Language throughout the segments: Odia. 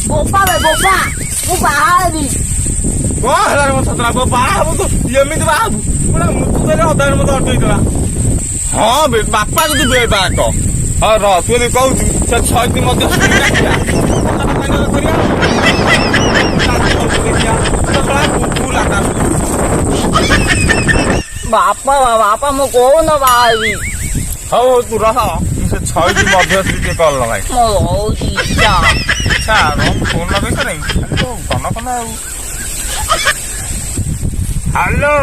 ବୋପା ବେ ବୋପା ମୁଁ ବାହା ହେବି। କଣ ହେଲା ମୋ ସତରା ବାହା ହବୁ ତୁ ଏମିତି ବାହା ହବୁ ପୁରା ମୃତ୍ୟୁ ଦେଲେ ଅଧାରେ ମତେ ଅଟକେଇଦେଲା। ହଁ ବେ ବାପା ଯଦି ବେ ବାକ ହଁ ର ତୁ ଯଦି କହୁଛୁ ସେ ଛଇତି ମଧ୍ୟ ବାପା ବାପା ମୁଁ କହୁନ ବାହା ହେବି। ହଉ ହଉ ତୁ ରହ ସେ ଛଇତି ମଧ୍ୟସ୍ଥି ଟିକେ କଲ୍ ଲଗାଇ ମୋର ହଉଛି ଇଚ୍ଛା। ଆଚ୍ଛା ଫୋନ ଲଗେଇ କରେ କନ କନ ଆଉ ହ୍ୟାଲୋ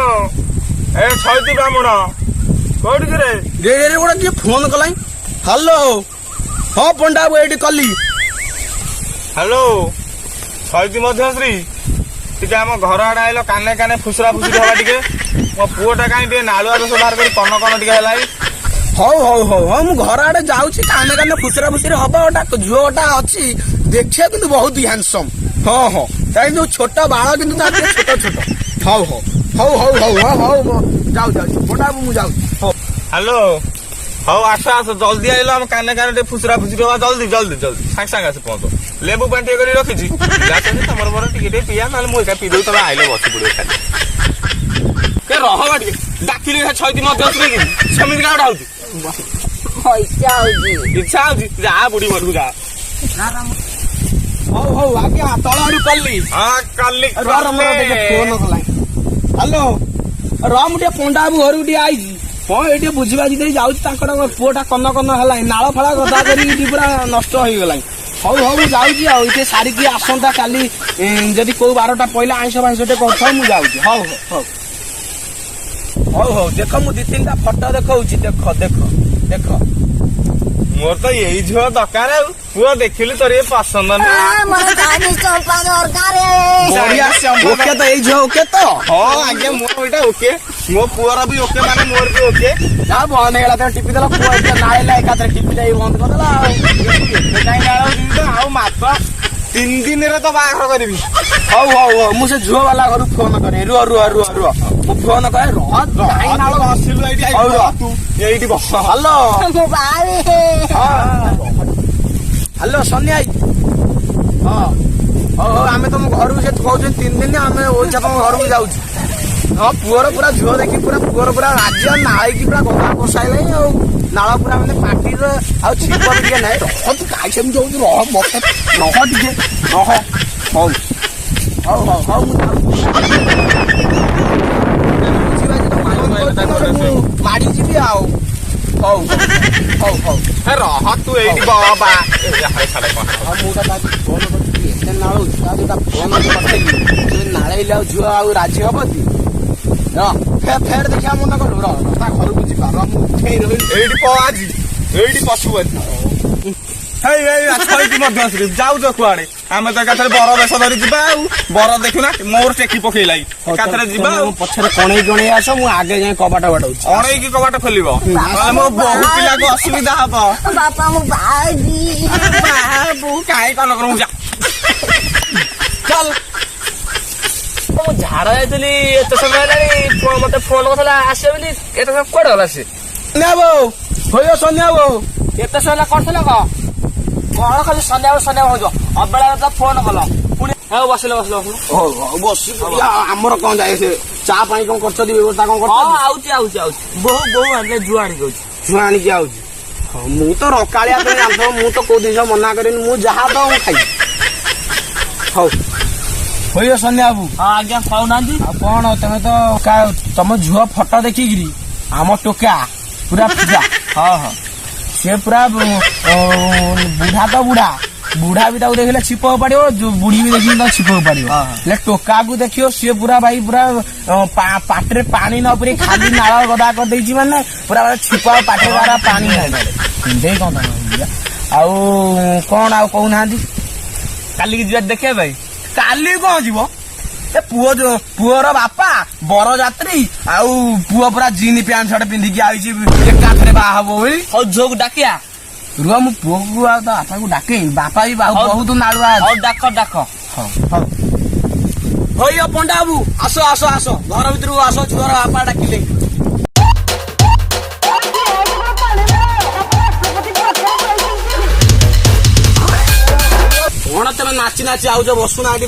ଏ ଛଇତି ବ୍ରାହ୍ମଣ କୋଉଠି କିରେ? ଗୋଟେ କିଏ ଫୋନ କଲାଇଁ? ହ୍ୟାଲୋ ହଁ ପଣ୍ଡା ବାବୁ ଏଇଠି କଲି। ହ୍ୟାଲୋ ଛଇତି ମଧ୍ୟଶ୍ରୀ ଟିକେ ଆମ ଘର ଆଡେ ଆଇଲ କାନେ କାନେ ଫୁସୁରା ଫୁସୁରି ହବା ଟିକେ ମୋ ପୁଅଟା କାହିଁ ଟିକେ ନାଳୁଆ ରସ ବାହାର କରି କନ କନ ଟିକେ ହେଲାଇ। ହଉ ହଉ ହଉ ହଉ ମୁଁ ଘର ଆଡେ ଯାଉଛି କାନେ କାନେ ଫୁସରା ଫୁସିରେ ହବ। ଗୋଟା ଝିଅ ଗୋଟା ଅଛି ଦେଖିବା କିନ୍ତୁ ବହୁତ ହ୍ୟାଣ୍ଡସମ୍। ହଁ ହଁ ତା କିନ୍ତୁ ଛୋଟ ବାଳ କିନ୍ତୁ ତା ଟିକେ ଛୋଟ ଛୋଟ। ହଉ ହଉ ହଉ ହଉ ହଉ ହଉ ହଉ ଯାଉଛି ପଣ୍ଡା ବାବୁ ମୁଁ ଯାଉଛି। ହଉ ହ୍ୟାଲୋ ହଉ ଆସ ଆସ ଜଲ୍ଦି ଆଇଲ ଆମ କାନେ କାନେ ଟିକେ ଫୁସୁରା ଫୁସୁରି ହବା ଜଲ୍ଦି ଜଲ୍ଦି ଜଲ୍ଦି ସାଙ୍ଗେ ସାଙ୍ଗେ ଆସି ପହଞ୍ଚ। ଲେମ୍ବୁ ପାଣି ଟିକେ କରି ରଖିଛି ତମର ମୋର ଟିକେ ଟିକେ ପିଆ ନହେଲେ ମୁଁ ଏକା ପିଇଦେବି ତମେ ଆଇଲେ ବସି ପଡିବ ଖାଲି ରହବା ଟିକେ ଡାକିଲି ଛଇତି ମଧ୍ୟଶ୍ରୀ ସେମିତି କାହା ହଉଛି ଇଚ୍ଛା ହଉଛି ଇଚ୍ଛା ହଉଛି ଯା ବୁଢୀ ଘରକୁ ଯା। ହଉ ହଉ ଆଜ୍ଞା ତଳ ଆଡୁ କଲି। ହଁ କାଲି ଫୋନ କଲାଇଁ। ହ୍ୟାଲୋ ର ମୁଁ ଟିକେ ପଣ୍ଡା ବାବୁ ଘରକୁ ଟିକେ ଆଇଛି। ହଁ ଏଇ ଟିକେ ବୁଝିବାଜି ଦେଇ ଯାଉଛି ତାଙ୍କର ପୁଅଟା କନ କନ ହେଲାଣି ନାଳ ଫାଳ ଗଦା କରିକି ପୁରା ନଷ୍ଟ ହେଇଗଲାଣି। ହଉ ହଉ ମୁଁ ଯାଉଛି ଆଉ ଏଠି ସାରିକି ଆସନ୍ତା କାଲି ଯଦି କୋଉ ବାରଟା ପଇଲା ଆଇଁଷ ଫାଇଁଷ ଟିକେ କରିଥାଉ ମୁଁ ଯାଉଛି। ହଉ ହଉ ହଉ ହଉ ହଉ ଦେଖ ମୁଁ ଦି ତିନିଟା ଫଟୋ ଦେଖଉଛି ଦେଖ ଦେଖ ଦେଖ। ମୋର ତ ଏଇ ଝିଅ ଦରକାର ଆଉ ପୁଅ ଦେଖିଲି ତୋର ଇଏ ପସନ୍ଦ ମୋର ଚାଇନିଜ ଚମ୍ପା ଦରକାର। ଓକେ ତ ଏଇ ଝିଅ ଓକେ ତ? ହଁ ଆଜ୍ଞା ମୋ ଏଇଟା ଓକେ ମୋ ପୁଅର ବି ଓକେ ମାନେ ମୋର ବି ଓକେ। ଯାହା ବନ୍ଦ ହେଇଗଲା ତମେ ଟିପି ଦେଲା ପୁଅ ନାଳିଲା ଏକାଥରେ ଟିପି ଦେଇ ବନ୍ଦ କରିଦେଲା ଆଉ। କାହିଁ ନାଳ ଆଉ ମାତ୍ର 3 ଦିନରେ ତ ବାହାଘର କରିବି। ହଉ ହଉ ହଉ ମୁଁ ସେ ଝିଅ ବାଲା ଘରକୁ ଫୋନ କରେ। ରୁହ ରୁହ ରୁହ ରୁହ ମୁଁ ଫୋନ କରେ। ଏଇଠି ବସ। ହ୍ୟାଲୋ ମୁଁ ବାହା ହେବି। ହ୍ୟାଲୋ ସନ୍ଧ୍ୟା ହଁ ହଉ ହଉ ଆମେ ତମ ଘରକୁ ସେ କହୁଛନ୍ତି 3 ଦିନ ଆମେ ଓଇଛା ତମ ଘରକୁ ଯାଉଛୁ। ହଁ ପୁଅର ପୁରା ଝିଅ ଦେଖି ପୁରା ପୁଅର ପୁରା ରାଜ୍ୟ ନାଳିକି ପୁରା ଗଦା ବସାଇଲାଣି ଆଉ ନାଳ ପୁରା ମାନେ ପାଟିରେ ଆଉ ଛିପ ଟିକେ ନାହିଁ। ରହ ତୁ କାହିଁ ସେମିତି ହଉଛୁ ରହ ମତେ ରହ ଟିକେ ରହ। ହଉ ହଉ ହଉ ହଉ ମୁଁ ମାଡି ଯିବି ଆଉ। ହଉ ହଉ ହଉ ରହ ତୁ ଏଇଠି ବାବା ମୁଁ ତ ତାକୁ ଫୋନ କରିଥିଲି ଏତେ ନାଳ ତା ଯୋଉଟା ଫୋନ କରିଥିଲି ନାଳେଇଲେ ଆଉ ଝିଅ ଆଉ ରାଜି ହବ କି? ଫେର ଦେଖିବା ମନେ କଲୁ ର ତା ଘରକୁ ଯିବା ର ମୁଁ ଉଠେଇ ରହିଲି ଏଇଠି ପ ଆଜି ଏଇଠି ପଶୁ ଛଇତି ମଧ୍ୟଶ୍ରୀ ଯାଉଛ କୁଆଡେ? ଆମେ ତ ଏକାଥରେ ବର ବେଶ ଧରି ଯିବା ଆଉ ବର ଦେଖୁନା ମୋର ଟେକି ପକେଇଲା ଏକାଥରେ ଯିବା ଆଉ ପଛରେ କଣେଇ କଣେଇ ଆସ ମୁଁ ଆଗେ ଯାଇ କବାଟ ବାଡଉଛି। ଅଣେଇକି କବାଟ ଖୋଲିବ ନହେଲେ ମୋ ବହୁ ପିଲାକୁ ଅସୁବିଧା ହବ। ବାପା ମୁଁ ବାହା ହେବି। ବୋଉ କାହିଁ କଲ କରୁ ଯା ଚାଲ। ମୁଁ ଝାଡା ଯାଇଥିଲି ଏତେ ସମୟ ହେଲାଣି ମତେ ଫୋନ କରିଥିଲା ଆସିବ ବୋଲି ଏତେ ସମୟ କୁଆଡେ ଗଲା ସେ? ସନ୍ଧ୍ୟା ବୋଉ ହୋଇବ ସନ୍ଧ୍ୟା ବୋଉ ଏତେ ସମୟ ହେଲା କରିଥିଲ କଣ ଖାଲି ସନ୍ଧ୍ୟା ହଉଛ ଅବେଳାରେ ତ ଫୋନ କଲ ପୁଣି ହଉ ବସିଲ ବସିଲ ବସିଲ। ହଉ ହଉ ବସି ଆମର କଣ ଯାଏ ସେ ଚା ପାଣି କଣ କରୁଛନ୍ତି ବ୍ୟବସ୍ଥା କଣ ହଁ କରୁଛନ୍ତି? ଆଉଛି ଆଉଛି ଆଉଛି ବୋଉ ବୋଉ ଆଣିଲେ ଜୁଆ ଆଣିକି ଆଉଛି। ଛୁଆ ଆଣିକି ଆଉଛି। ହଁ ମୁଁ ତ ରକାଳିଆ ପାଇଁ ଜାଣିଥିବ ମୁଁ ତ କୋଉ ଜିନିଷ ମନା କରିନି ମୁଁ ଯାହା ତ ମୁଁ ଖାଇବି। ହଉ ହୋଇବ ସନ୍ଧ୍ୟା ବାବୁ। ହଁ ଆଜ୍ଞା କହୁନାହାନ୍ତି। ଆଉ କଣ ତମେ ତ ତମ ଝିଅ ଫଟୋ ଦେଖିକିରି ଆମ ଟୋକା ପୁରା ପୂଜା ହଁ ହଁ ସେ ପୁରା ବୁଢା ତ ବୁଢା ବୁଢା ବି ତାକୁ ଦେଖିଲେ ଛିପ ପାରିବ ବୁଢୀ ବି ଦେଖିଲେ ତାକୁ ଛିପ ପାରିବ। ହେଲେ ଟୋକାକୁ ଦେଖିବ ସିଏ ପୁରା ଭାଇ ପୁରା ପାଟିରେ ପାଣି ନ ପୁରେଇ ଖାଲି ନାଳ ଗଦା କରିଦେଇଛି ମାନେ ପୁରା ଛିପ ପାଟିରେ ତାର ପାଣି ନାହିଁ ପିନ୍ଧେଇ କଣ ଆଉ କଣ ଆଉ କହୁନାହାନ୍ତି? କାଲିକି ଯିବା ଦେଖିବା ପାଇଁ। କାଲି କଣ ଯିବ ଏ ପୁଅର ବାପା ବରଯାତ୍ରୀ ଆଉ ପୁଅ ପୁରା ଜିନ୍ ପ୍ୟାଣ୍ଟ ସାର୍ଟ ପିନ୍ଧିକି ଆଇଛି ଏକାଥରେ ବାହା ହବ ବୋଲି। ହଉ ଝିଅକୁ ଡାକିଆ ରୁହ ମୁଁ ପୁଅକୁ ଆଉ ତା ବାପାକୁ ଡାକେଇ ବାପା ବି ବହୁତ ନାଳୁଆ। ହଉ ଡାକ ଡାକ। ହଉ ପଣ୍ଡା ବାବୁ ଆସ ଆସ ଆସ ଘର ଭିତରକୁ ଆସ ଝିଅର ବାପା ଡାକିଲେ। ନାଚି ନାଚି ଆଉଛ ବସୁନା ଏଠି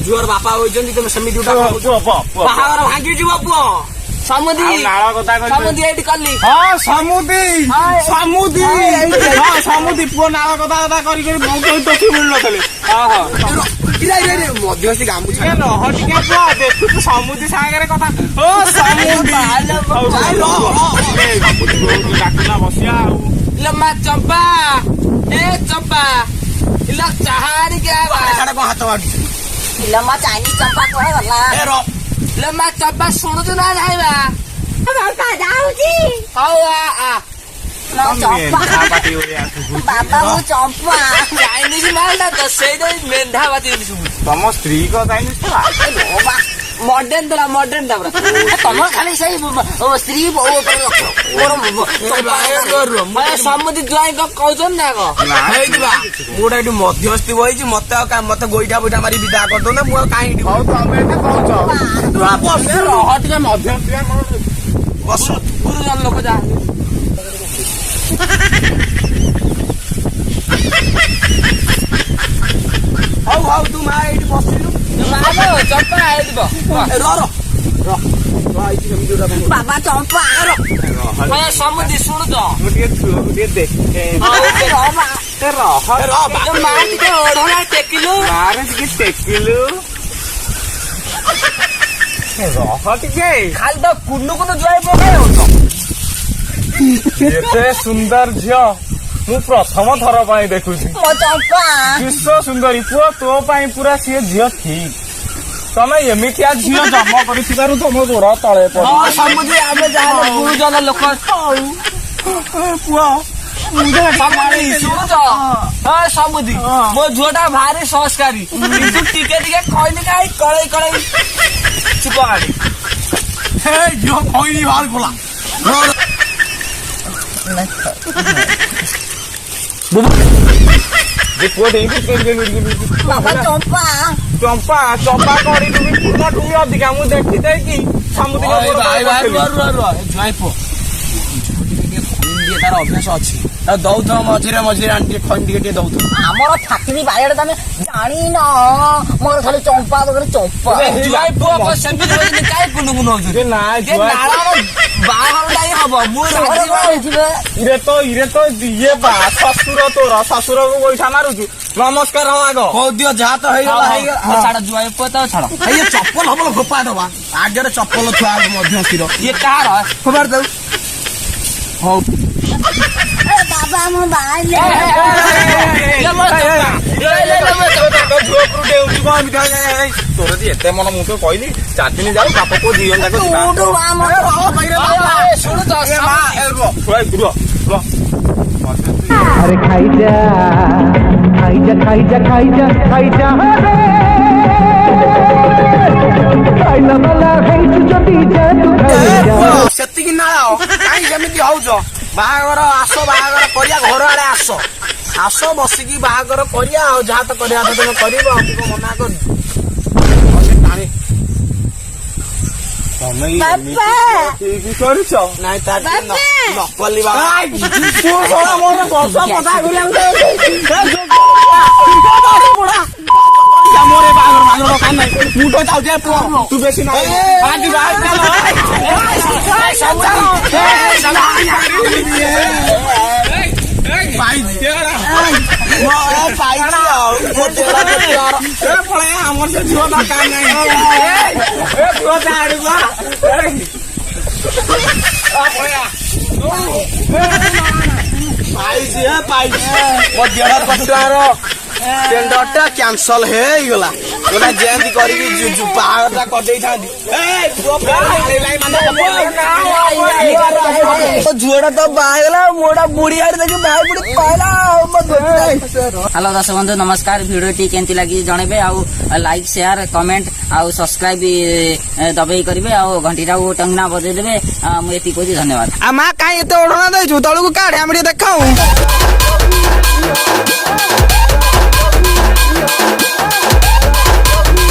ଝୁଅର ବାପା ହୋଇଛନ୍ତି ତମେ ସେମିତି ଗୋଟେ କହୁଛ। ବାହାଘର ଭାଙ୍ଗିଯିବ ପୁଅ। ସମୁଦି ନାଳ କଥା କହିଲି। ସମୁଦି ଏଇଠି କଲି। ହଁ ସମୁଦି ସମୁଦି ହଁ ସମୁଦି ପୁଅ ନାଳ କଥା କରି ବହୁତ ଟୋକି ମିଳୁନଥିଲେ। ମଧ୍ୟସ୍ଥି ଗାମୁଛା ରହ ଟିକେ ପୁଅ ଦେଖୁଛୁ ସମୁଦି ସାଙ୍ଗରେ କଥା ଓ ସମୁଦି ଡାକୁନା ବସିଆ ଆଉ ଇଲୋ ମା ଚମ୍ପା ଏ ଚମ୍ପା ଇଲୋ ଚାହା ଆଣିକି ଆ ସାଡେ କଣ ହାତ ମାରୁଛୁ ଇଲୋ ମା ଚାଇନିଜ ଚମ୍ପା କୁଆଡେ ଗଲା? ଏ ର ଇଲୋ ମା ଚମ୍ପା ଶୁଣୁଛୁ ନା ନାଇବା ବାପା ଯାଉଛି। ହଉ ଆ ନା ଚମ୍ପା ପାଟି ଓଳିଆ ଶୁଭୁଛି। ବାପା ମୁଁ ଚମ୍ପା। ଚାଇନିଜ ମାଲଟା ତ ସେଇଟା ମେଣ୍ଢା ବାଜି ସବୁ ତମ ସ୍ତ୍ରୀ କ ଚାଇନିଜ ଥିଲା ମଡର୍ଣ୍ଣ ଥିଲା ମଡର୍ଣ୍ଣ ଟା ପୁରା ତମର ଖାଲି ସେଇ ସ୍ତ୍ରୀ ବୋଉ ଉପରେ ଲକ୍ଷ୍ୟ। ସମୁଦି ଜ୍ୱାଇଁ କଣ କହୁଛନ୍ତି ନା କଣ ହେଇଯିବା ମୁଁ ଗୋଟେ ଏଠି ମଧ୍ୟସ୍ଥି ବହିଛି ମତେ ଆଉ ମତେ ଗୋଇଠା ବୋଇଠା ମାରି ବିଦା କରିଦଉନା ମୁଁ ଆଉ କାହିଁ ଏଠି ହଉ ତମେ ଏତେ କହୁଛ ରହ ଟିକେ ମଧ୍ୟସ୍ଥି ବସ ଗୁରୁଜନ ଲୋକ ଯାହା ହଉ ହଉ ତୁ ମା ଏଇଠି ବସିଲୁ ଚମ୍ପା ହେଇଯିବ ର ହେଇଛି ସେମିତି ଗୋଟେ କଣ ବାବା ଚମ୍ପା। ସମୁଦି ଶୁଣୁଛ ମୁଁ ଟିକେ ଛୁଆକୁ ଟିକେ ଦେଖେ ରହ ମା ଟିକେ ଓଢଣା ଟେକିଲୁ ମାରେ ଟିକେ ଟେକିଲୁ ରହ ଟିକେ ଖାଲି ତ କୁନୁ କୁନୁ ଜ୍ୱାଇଁ ପକାଇ ହଉଛ ଏତେ ସୁନ୍ଦର ଝିଅ ମୁଁ ପ୍ରଥମ ଥର ପାଇଁ ଦେଖୁଛି ମୋ ଚମ୍ପା। ବିଶ୍ୱ ସୁନ୍ଦରୀ ପୁଅ ତୋ ପାଇଁ ପୁରା ସିଏ ଝିଅ ଠିକ ତମେ ଏମିତିଆ ଝିଅ ଜନ୍ମ କରିଥିବାରୁ ତମ ଗୋଡ ତଳେ ହଁ ସମୁଦି ଆମେ ଯାହା ଗୁରୁଜନ ଲୋକ ପୁଅ ଶୁଣୁଛ ହଁ ସମୁଦି ମୋ ଝିଅଟା ଭାରି ସଂସ୍କାରୀ କିନ୍ତୁ ଟିକେ ଟିକେ କହିଲି କାହିଁ କଳେଇ କଳେଇ ଚୁପ ଆଣି ଝିଅ କହିଲି ବାହାର କଲା ଯେ ପୁଅ ବାବା ଚମ୍ପା। ଚମ୍ପା ଚମ୍ପା କରିଲୁ ପୁଅଠୁ ବି ଅଧିକା ମୁଁ ଦେଖି ଦେଇକି ସମୁଦ୍ର ଜ୍ୱାଇଁ ପୁଅ ତାର ଅଭ୍ୟାସ ଅଛି ଆଉ ଦଉଥିବ ମଝିରେ ମଝିରେ ଆଣି ଟିକେ ଖଣି ଟିକେ ଦଉଥିବ ଆମର ଫାକିରି ବାଇଆଡେ ତମେ ଜାଣିନ ମୋର ଖାଲି ଚମ୍ପା ପାଖରେ ଚମ୍ପା। ଜ୍ୱାଇଁ ପୁଅ ସେମିତି କହିଲି କାହିଁ କୁନୁ କୁନୁ ହଉଛନ୍ତି ବାହାଘରଟା ହିଁ ହବ ମୁଁ ଇରେ ତ ଇଏ ବା ଶ୍ୱଶୁର ତୋର ଶ୍ୱଶୁରକୁ ଗୋଇଠା ମାରୁଛୁ ନମସ୍କାର ହବ ଆଗ ହଉ ଦିଅ ଯାହା ତ ହେଇଗଲା ହେଇଗଲା ଛାଡ ଜ୍ୱାଇଁ ପୁଅ ତ ଛାଡ ଇଏ ଚପଲ ହବଲ ଫୋପା ଦବା ଆଗରେ ଚପଲ ଥୁଆ ମଧ୍ୟସ୍ଥିର ଇଏ କାହାର ଖବର ଦଉ ହଉ ବାବା ମୁଁ ବାହାରିଲି। ତୋର ଯଦି ଏତେ ମନ ମୁଁ ତ କହିଲି 4 ଦିନ ଯାଉ ବାପ ପୁଅ 2 ଜଣ ଯାକ ଯିବା ଶୁଣୁଛ अरे खाई जा खाई जा खाई जा खाई जा खाई जा खाइला वाला है तू जदी जा तू खाई जा ସେତିକି ନାଳ କାହିଁ ସେମିତି ହଉଛ ବାହାଘର ଆସ ବାହାଘର କରିବା ଘର ଆଡେ ଆସ ବସିକି ବାହାଘର କରିବା ଆଉ ଯାହା ତ କରିବା ତ ତମେ କରିବ ଆଉ କଣ ମନା କରୁଛୁ ତମେ ଠିକ କରିଛ ନାଇଁ ତାର ନକଲି ମୁଁ ତ ଚାହୁଁଛି ତୁ ବେଶୀ ଆମର ସେ ଝିଅ ଦରକାର ନାହିଁ ମୋ 1.5 କୋଟି ଟଙ୍କାର ଟେଣ୍ଡର ଟା କ୍ୟାନସଲ ହେଇଗଲା ଗୋଟା ଯେମିତି କରିକି ବାହାଘରଟା କରିଦେଇଥାନ୍ତି ଝୁଅଟା ତ ବାହା ହେଇଗଲା ମୋଟା ବୁଢୀ ଆଡେ ଦେଖି ବାହା ବୁଢୀ କହିଲା ହ୍ୟାଲୋ ଦର୍ଶକ ବନ୍ଧୁ ନମସ୍କାର ଭିଡ଼ିଓଟି କେମିତି ଲାଗି ଜଣେଇବେ ଆଉ ଲାଇକ୍ ସେୟାର କମେଣ୍ଟ ଆଉ ସବସ୍କ୍ରାଇବ ଦବେଇ କରିବେ ଆଉ ଘଣ୍ଟିଟାକୁ ଟଙ୍ଗନା ବଜେଇଦେବେ ମୁଁ ଏତିକି କହୁଛି ଧନ୍ୟବାଦ। ଆଉ ମା କାହିଁ ଏତେ ଓଢଣା ଦେଇଛୁ ତଳକୁ କାଢେ ଆମେ ଟିକେ ଦେଖାଉ